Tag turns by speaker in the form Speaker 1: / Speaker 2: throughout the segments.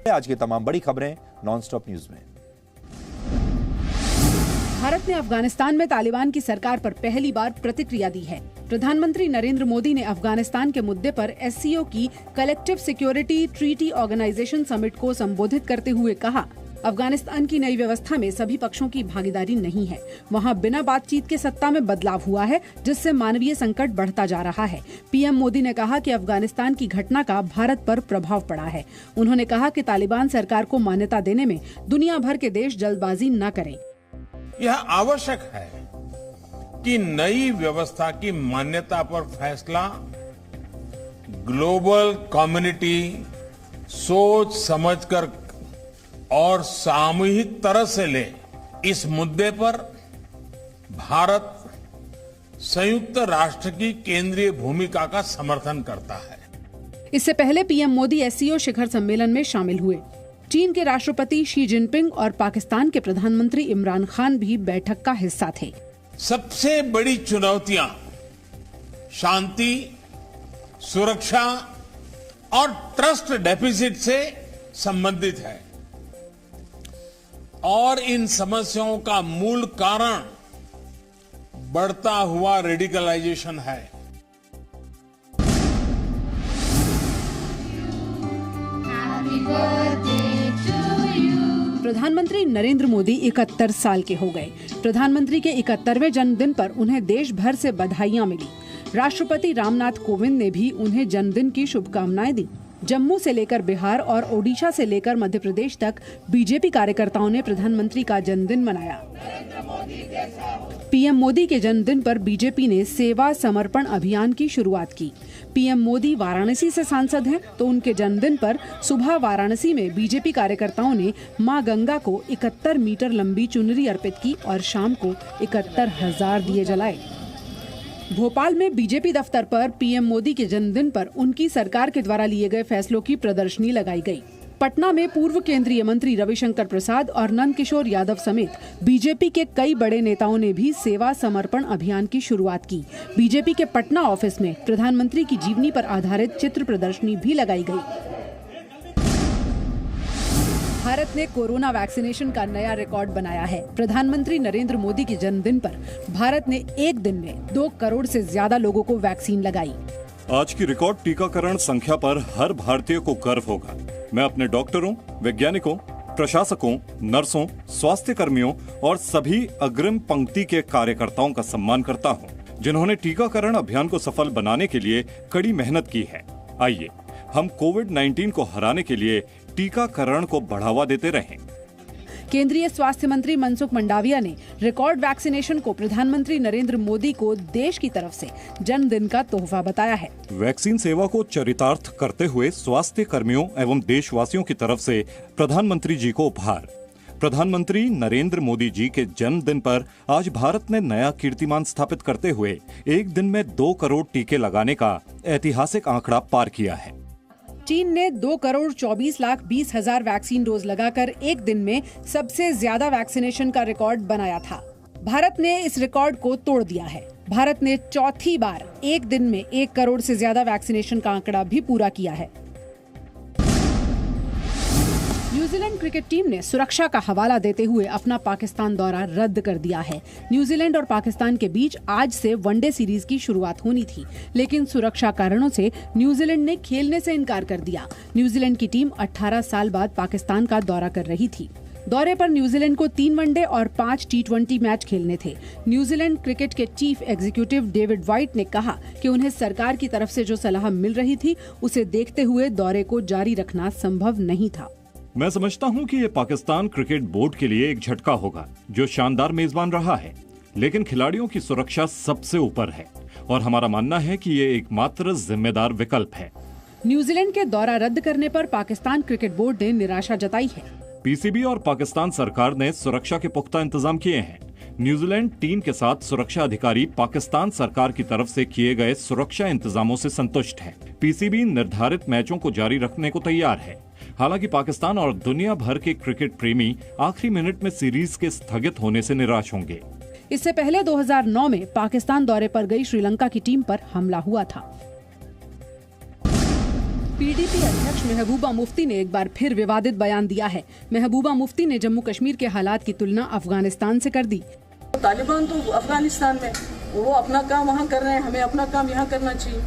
Speaker 1: आज की तमाम बड़ी खबरें नॉनस्टॉप न्यूज में।
Speaker 2: भारत ने अफगानिस्तान में तालिबान की सरकार पर पहली बार प्रतिक्रिया दी है। प्रधानमंत्री नरेंद्र मोदी ने अफगानिस्तान के मुद्दे पर एससीओ की collective security treaty organization summit को संबोधित करते हुए कहा, अफगानिस्तान की नई व्यवस्था में सभी पक्षों की भागीदारी नहीं है। वहां बिना बातचीत के सत्ता में बदलाव हुआ है, जिससे मानवीय संकट बढ़ता जा रहा है। पीएम मोदी ने कहा कि अफगानिस्तान की घटना का भारत पर प्रभाव पड़ा है। उन्होंने कहा कि तालिबान सरकार को मान्यता देने में दुनिया भर के देश जल्दबाजी न करें।
Speaker 3: यह आवश्यक है कि नई व्यवस्था की मान्यता पर फैसला ग्लोबल कम्युनिटी सोच समझकर और सामूहिक तरह से ले। इस मुद्दे पर भारत संयुक्त राष्ट्र की केंद्रीय भूमिका का समर्थन करता है।
Speaker 2: इससे पहले पीएम मोदी एससीओ शिखर सम्मेलन में शामिल हुए। चीन के राष्ट्रपति शी जिनपिंग और पाकिस्तान के प्रधानमंत्री इमरान खान भी बैठक का हिस्सा थे।
Speaker 3: सबसे बड़ी चुनौतियां शांति, सुरक्षा और ट्रस्ट डेफिसिट से संबंधित है और इन समस्याओं का मूल कारण बढ़ता हुआ रेडिकलाइजेशन है।
Speaker 2: प्रधानमंत्री नरेंद्र मोदी 71 साल के हो गए। प्रधानमंत्री के 71वें जन्मदिन पर उन्हें देश भर से बधाइयां मिली। राष्ट्रपति रामनाथ कोविंद ने भी उन्हें जन्मदिन की शुभकामनाएं दी। जम्मू से लेकर बिहार और ओडिशा से लेकर मध्य प्रदेश तक बीजेपी कार्यकर्ताओं ने प्रधानमंत्री का जन्मदिन मनाया। पीएम मोदी के जन्मदिन पर बीजेपी ने सेवा समर्पण अभियान की शुरुआत की। पीएम मोदी वाराणसी से सांसद हैं, तो उनके जन्मदिन पर सुबह वाराणसी में बीजेपी कार्यकर्ताओं ने मां गंगा को 71 मीटर लंबी चुनरी अर्पित की और शाम को 71,000 दिए जलाए। भोपाल में बीजेपी दफ्तर पर पीएम मोदी के जन्मदिन पर उनकी सरकार के द्वारा लिए गए फैसलों की प्रदर्शनी लगाई गई। पटना में पूर्व केंद्रीय मंत्री रविशंकर प्रसाद और नंद किशोर यादव समेत बीजेपी के कई बड़े नेताओं ने भी सेवा समर्पण अभियान की शुरुआत की। बीजेपी के पटना ऑफिस में प्रधानमंत्री की जीवनी पर आधारित चित्र प्रदर्शनी भी लगाई गई। भारत ने कोरोना वैक्सीनेशन का नया रिकॉर्ड बनाया है। प्रधानमंत्री नरेंद्र मोदी के जन्मदिन पर भारत ने एक दिन में 2 करोड़ से ज्यादा लोगों को वैक्सीन लगाई।
Speaker 4: आज की रिकॉर्ड टीकाकरण संख्या पर हर भारतीय को गर्व होगा। मैं अपने डॉक्टरों, वैज्ञानिकों, प्रशासकों, नर्सों, स्वास्थ्य कर्मियों और सभी अग्रिम पंक्ति के कार्यकर्ताओं का सम्मान करता हूं, जिन्होंने टीकाकरण अभियान को सफल बनाने के लिए कड़ी मेहनत की है। आइए हम कोविड-19 को हराने के लिए टीकाकरण को बढ़ावा देते रहें।
Speaker 2: केंद्रीय स्वास्थ्य मंत्री मनसुख मंडाविया ने रिकॉर्ड वैक्सीनेशन को प्रधानमंत्री नरेंद्र मोदी को देश की तरफ से जन्मदिन का तोहफा बताया है।
Speaker 4: वैक्सीन सेवा को चरितार्थ करते हुए स्वास्थ्य कर्मियों एवं देशवासियों की तरफ से प्रधानमंत्री जी को उपहार। प्रधानमंत्री नरेंद्र मोदी जी के जन्मदिन पर आज भारत ने नया कीर्तिमान स्थापित करते हुए एक दिन में 2 करोड़ टीके लगाने का ऐतिहासिक आंकड़ा पार किया है।
Speaker 2: चीन ने 2 करोड़ 24 लाख 20 हजार वैक्सीन डोज लगाकर एक दिन में सबसे ज्यादा वैक्सीनेशन का रिकॉर्ड बनाया था। भारत ने इस रिकॉर्ड को तोड़ दिया है। भारत ने चौथी बार एक दिन में 1 करोड़ से ज्यादा वैक्सीनेशन का आंकड़ा भी पूरा किया है। न्यूजीलैंड क्रिकेट टीम ने सुरक्षा का हवाला देते हुए अपना पाकिस्तान दौरा रद्द कर दिया है। न्यूजीलैंड और पाकिस्तान के बीच आज से वनडे सीरीज की शुरुआत होनी थी, लेकिन सुरक्षा कारणों से न्यूजीलैंड ने खेलने से इनकार कर दिया। न्यूजीलैंड की टीम 18 साल बाद पाकिस्तान का दौरा कर रही थी। दौरे पर न्यूजीलैंड को 3 वनडे और 5 T20 मैच खेलने थे। न्यूजीलैंड क्रिकेट के चीफ एग्जीक्यूटिव डेविड व्हाइट ने कहा कि उन्हें सरकार की तरफ से जो सलाह मिल रही थी, उसे देखते हुए दौरे को जारी रखना संभव नहीं था।
Speaker 4: मैं समझता हूं कि ये पाकिस्तान क्रिकेट बोर्ड के लिए एक झटका होगा, जो शानदार मेजबान रहा है, लेकिन खिलाड़ियों की सुरक्षा सबसे ऊपर है और हमारा मानना है कि ये एकमात्र जिम्मेदार विकल्प है।
Speaker 2: न्यूजीलैंड के दौरा रद्द करने पर पाकिस्तान क्रिकेट बोर्ड ने निराशा जताई है।
Speaker 4: पीसीबी और पाकिस्तान सरकार ने सुरक्षा के पुख्ता इंतजाम किए हैं। न्यूजीलैंड टीम के साथ सुरक्षा अधिकारी पाकिस्तान सरकार की तरफ से किए गए सुरक्षा इंतजामों से संतुष्ट हैं। पीसीबी निर्धारित मैचों को जारी रखने को तैयार है। हालांकि पाकिस्तान और दुनिया भर के क्रिकेट प्रेमी आखिरी मिनट में सीरीज के स्थगित होने से निराश होंगे।
Speaker 2: इससे पहले 2009 में पाकिस्तान दौरे पर गई श्रीलंका की टीम पर हमला हुआ था। पीडीपी अध्यक्ष महबूबा मुफ्ती ने एक बार फिर विवादित बयान दिया है। महबूबा मुफ्ती ने जम्मू कश्मीर के हालात की तुलना अफगानिस्तान से कर दी।
Speaker 5: तालिबान तो अफगानिस्तान में, वो अपना काम वहाँ कर रहे हैं, हमें अपना काम यहाँ करना चाहिए।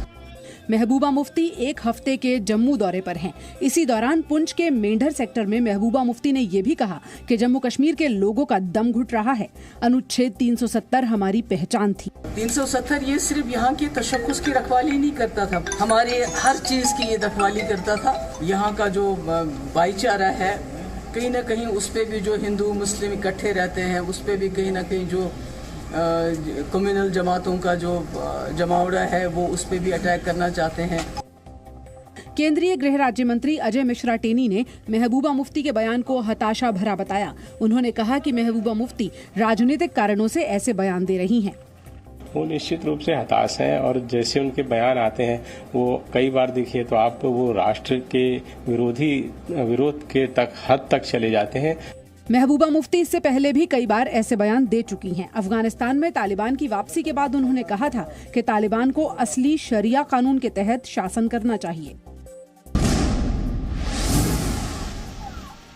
Speaker 2: महबूबा मुफ्ती एक हफ्ते के जम्मू दौरे पर हैं। इसी दौरान पुंछ के मेंढर सेक्टर में महबूबा मुफ्ती ने ये भी कहा कि जम्मू कश्मीर के लोगों का दम घुट रहा है। अनुच्छेद 370 हमारी पहचान थी।
Speaker 5: 370 ये सिर्फ यहाँ की तशक्कुस की रखवाली नहीं करता था, हमारे हर चीज की ये रखवाली करता था। यहाँ का जो भाईचारा है कहीं ना कहीं उस पे भी जो हिंदू मुस्लिम इकट्ठे रहते हैं उस पे भी कहीं ना कहीं जो कम्युनल जमातों का जो जमावड़ा है वो उस पे भी अटैक करना चाहते हैं।
Speaker 2: केंद्रीय गृह राज्य मंत्री अजय मिश्रा टेनी ने महबूबा मुफ्ती के बयान को हताशा भरा बताया। उन्होंने कहा कि महबूबा मुफ्ती राजनीतिक कारणों से ऐसे बयान दे रही हैं।
Speaker 6: वो निश्चित रूप से हताश हैं और जैसे उनके बयान आते हैं वो कई बार देखिए तो आप वो राष्ट्र के विरोध के हद तक चले जाते हैं।
Speaker 2: महबूबा मुफ्ती इससे पहले भी कई बार ऐसे बयान दे चुकी हैं। अफगानिस्तान में तालिबान की वापसी के बाद उन्होंने कहा था कि तालिबान को असली शरिया कानून के तहत शासन करना चाहिए।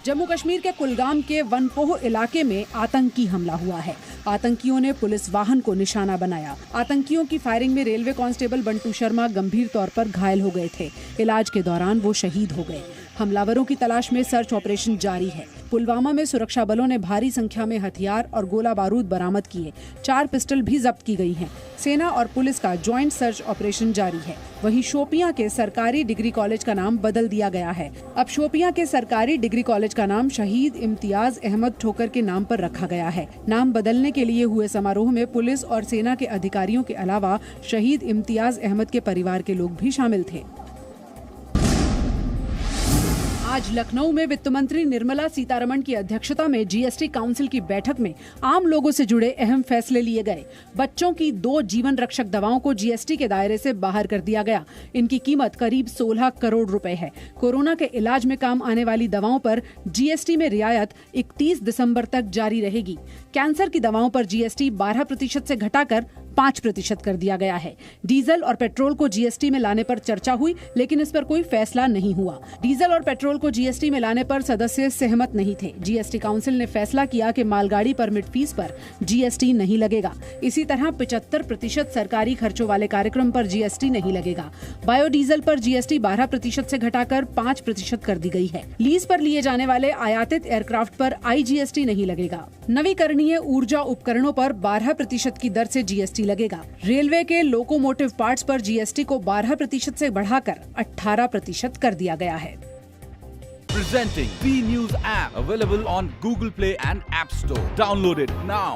Speaker 2: जम्मू कश्मीर के कुलगाम के वनपोह इलाके में आतंकी हमला हुआ है। आतंकियों ने पुलिस वाहन को निशाना बनाया। आतंकियों की फायरिंग में रेलवे कांस्टेबल बंटू शर्मा गंभीर तौर पर घायल हो गए थे। इलाज के दौरान वो शहीद हो गए। हमलावरों की तलाश में सर्च ऑपरेशन जारी है। पुलवामा में सुरक्षा बलों ने भारी संख्या में हथियार और गोला बारूद बरामद किए। 4 पिस्टल भी जब्त की गई हैं। सेना और पुलिस का ज्वाइंट सर्च ऑपरेशन जारी है। वहीं शोपियां के सरकारी डिग्री कॉलेज का नाम बदल दिया गया है। अब शोपियां के सरकारी डिग्री कॉलेज का नाम शहीद इम्तियाज अहमद ठोकर के नाम पर रखा गया है। नाम बदलने के लिए हुए समारोह में पुलिस और सेना के अधिकारियों के अलावा शहीद इम्तियाज अहमद के परिवार के लोग भी शामिल थे। आज लखनऊ में वित्त मंत्री निर्मला सीतारमण की अध्यक्षता में जीएसटी काउंसिल की बैठक में आम लोगों से जुड़े अहम फैसले लिए गए। बच्चों की 2 जीवन रक्षक दवाओं को जीएसटी के दायरे से बाहर कर दिया गया। इनकी कीमत करीब 16 करोड़ रुपए है। कोरोना के इलाज में काम आने वाली दवाओं पर जीएसटी में रियायत 31 दिसंबर तक जारी रहेगी। कैंसर की दवाओं पर जीएसटी 12% से घटाकर 5% कर दिया गया है। डीजल और पेट्रोल को जीएसटी में लाने पर चर्चा हुई, लेकिन इस पर कोई फैसला नहीं हुआ। डीजल और पेट्रोल को जीएसटी में लाने पर सदस्य सहमत नहीं थे। जीएसटी काउंसिल ने फैसला किया कि मालगाड़ी परमिट फीस पर जीएसटी नहीं लगेगा। इसी तरह 75% सरकारी खर्चों वाले कार्यक्रम पर जीएसटी नहीं लगेगा। बायोडीजल पर जीएसटी 12% से घटाकर 5% कर दी गई है। लीज पर लिए जाने वाले आयातित एयरक्राफ्ट पर आईजीएसटी नहीं लगेगा। नवीकरणीय ऊर्जा उपकरणों पर 12% की दर से जीएसटी लगेगा। रेलवे के लोकोमोटिव पार्ट्स पर जीएसटी को 12% से बढ़ाकर 18% कर दिया गया है।
Speaker 7: Presenting B News app available on Google Play and App Store. Download it now.